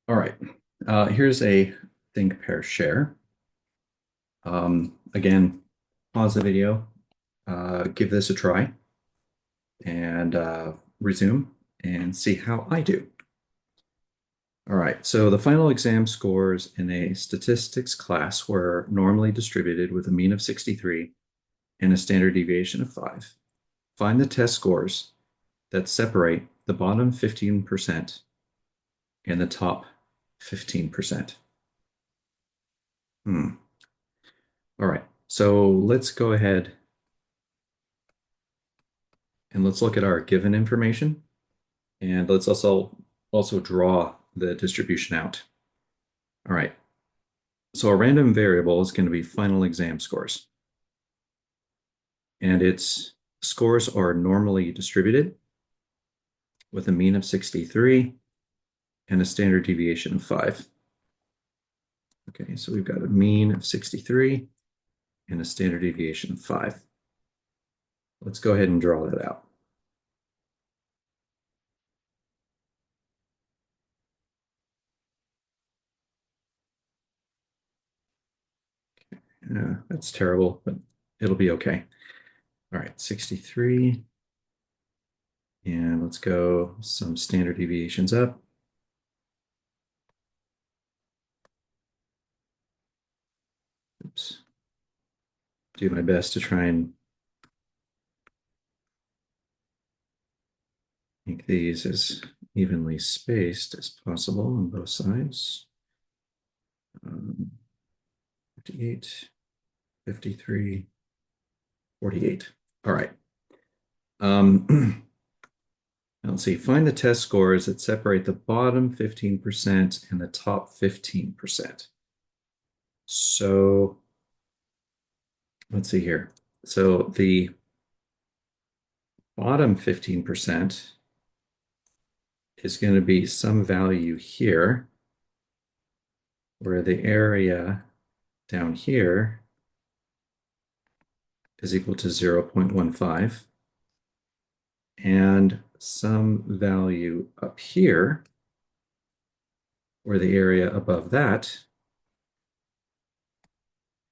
All right, here's a think, pair, share. Again, pause the video, give this a try, and resume and see how I do. All right, so the final exam scores in a statistics class were normally distributed with a mean of 63 and a standard deviation of 5. Find the test scores that separate the bottom 15% and the top 15%. Hmm. All right, so let's go ahead and let's look at our given information, and let's also draw the distribution out. All right, so a random variable is going to be final exam scores, and its scores are normally distributed with a mean of 63 and a standard deviation of 5. Okay, so we've got a mean of 63 and a standard deviation of 5. Let's go ahead and draw that out. That's terrible, but it'll be okay. All right, 63. And let's go some standard deviations up. Oops. Do my best to try and make these as evenly spaced as possible on both sides. 58, 53, 48. All right. Let's see. Find the test scores that separate the bottom 15% and the top 15%. So let's see here. So the bottom 15% is going to be some value here, where the area down here is equal to 0.15, and some value up here, where the area above that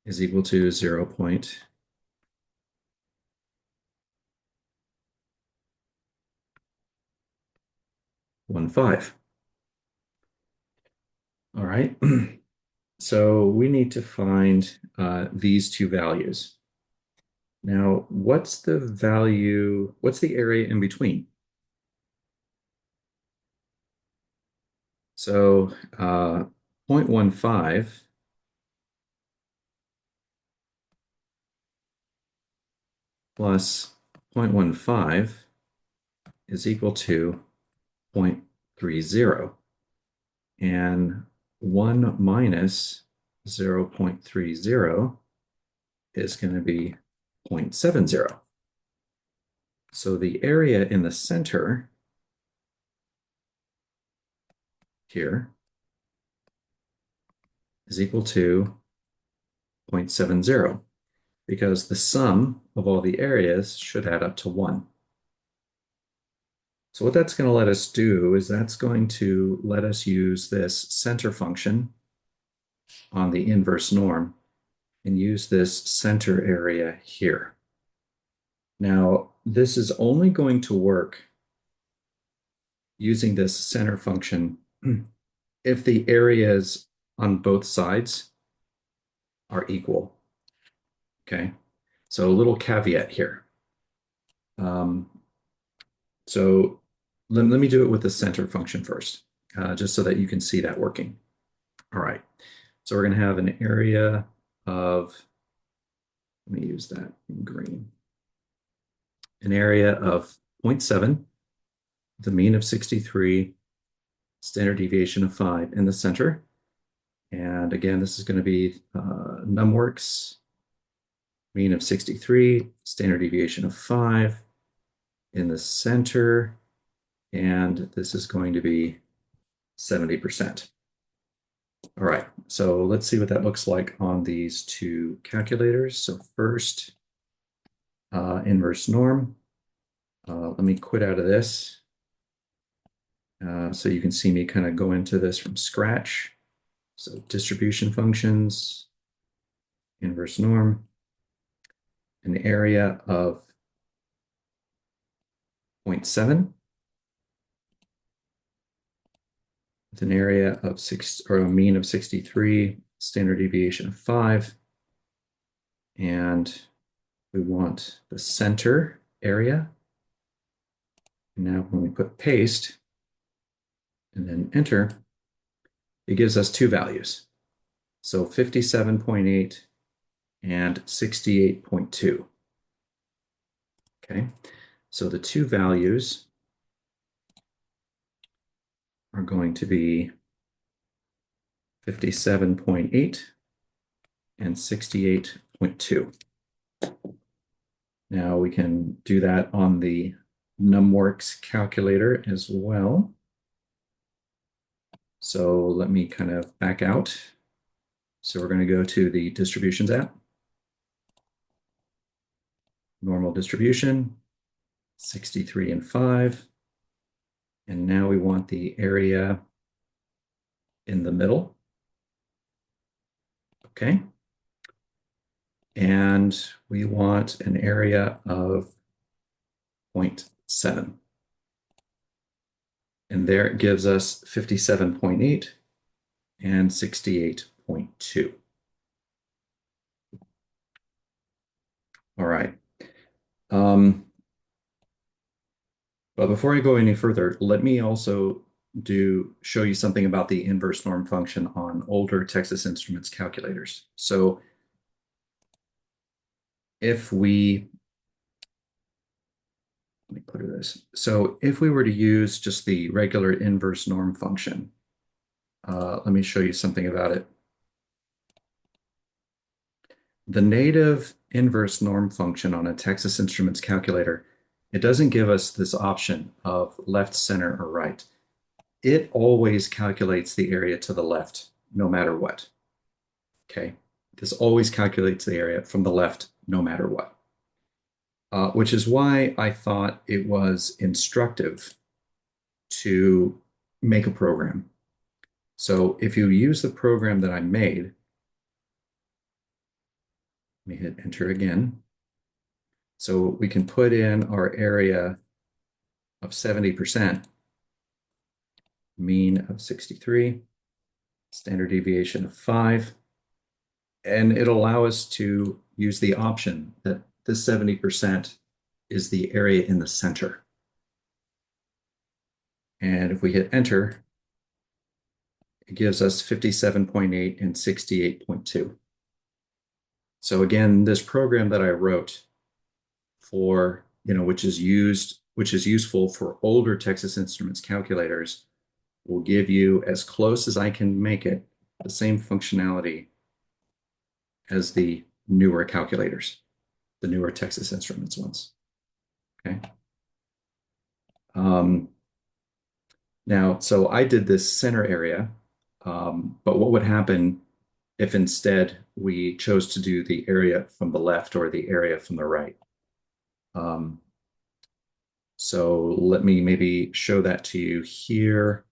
is equal to 0.15. All right. So we need to find these two values. Now, what's the value? What's the area in between? So 0.15 plus 0.15 is equal to 0.30. And 1 minus 0.30 is going to be 0.70. So the area in the center here is equal to 0.70, because the sum of all the areas should add up to 1. So what that's going to let us do is that's going to let us use this center function on the inverse norm and use this center area here. Now, this is only going to work using this center function if the areas on both sides are equal. Okay, so a little caveat here. Um, so let me do it with the center function first, just so that you can see that working. All right, so we're going to have an area of, let me use that in green, an area of 0.7, the mean of 63, standard deviation of 5 in the center. And again, this is going to be numworks, mean of 63, standard deviation of 5 in the center, and this is going to be 70%. All right, so let's see what that looks like on these two calculators. So first, inverse norm. Let me quit out of this. So you can see me kind of go into this from scratch. So distribution functions, inverse norm, an area of 0.7 with an area of 6 or a mean of 63, standard deviation of 5. And we want the center area. Now when we put paste and then enter, it gives us two values. So 57.8 and 68.2. Okay, so the two values are going to be 57.8 and 68.2. Now we can do that on the NumWorks calculator as well. So let me kind of back out. So we're going to go to the distributions app, normal distribution, 63 and 5. And now we want the area in the middle. Okay. And we want an area of 0.7. And there it gives us 57.8 and 68.2. All right. But before I go any further, let me also show you something about the inverse norm function on older Texas Instruments calculators. So if we, let me put it this. So if we were to use just the regular inverse norm function, let me show you something about it. The native inverse norm function on a Texas Instruments calculator, it doesn't give us this option of left, center, or right. It always calculates the area to the left, no matter what. Okay, this always calculates the area from the left, no matter what. Which is why I thought it was instructive to make a program. So if you use the program that I made, let me hit enter again. So we can put in our area of 70%, mean of 63, standard deviation of 5, and it'll allow us to use the option that this 70% is the area in the center. And if we hit enter, it gives us 57.8 and 68.2. So again, this program that I wrote for, which is useful for older Texas Instruments calculators, will give you, as close as I can make it, the same functionality as the newer calculators, the newer Texas Instruments ones. Okay. Now, so I did this center area, but what would happen if instead we chose to do the area from the left or the area from the right? So let me maybe show that to you here.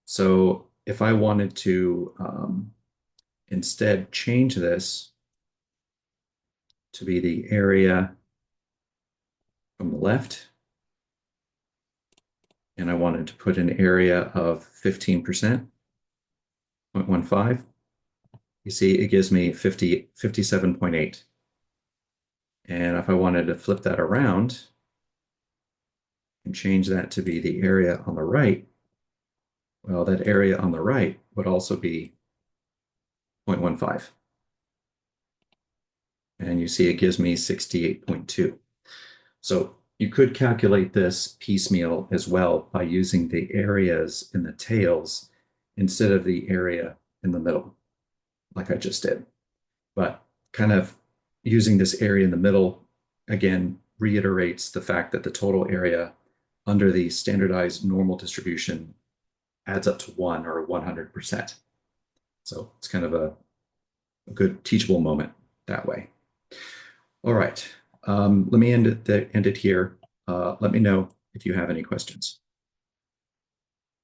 So if I wanted to instead change this to be the area from the left, and I wanted to put an area of 15%, 0.15, you see it gives me 57.8. And if I wanted to flip that around and change that to be the area on the right, well, that area on the right would also be 0.15. And you see it gives me 68.2. So you could calculate this piecemeal as well by using the areas in the tails instead of the area in the middle, like I just did. But kind of using this area in the middle, again, reiterates the fact that the total area under the standardized normal distribution adds up to 1 or 100%. So it's kind of a good teachable moment that way. All right. Let me end it here. Let me know if you have any questions.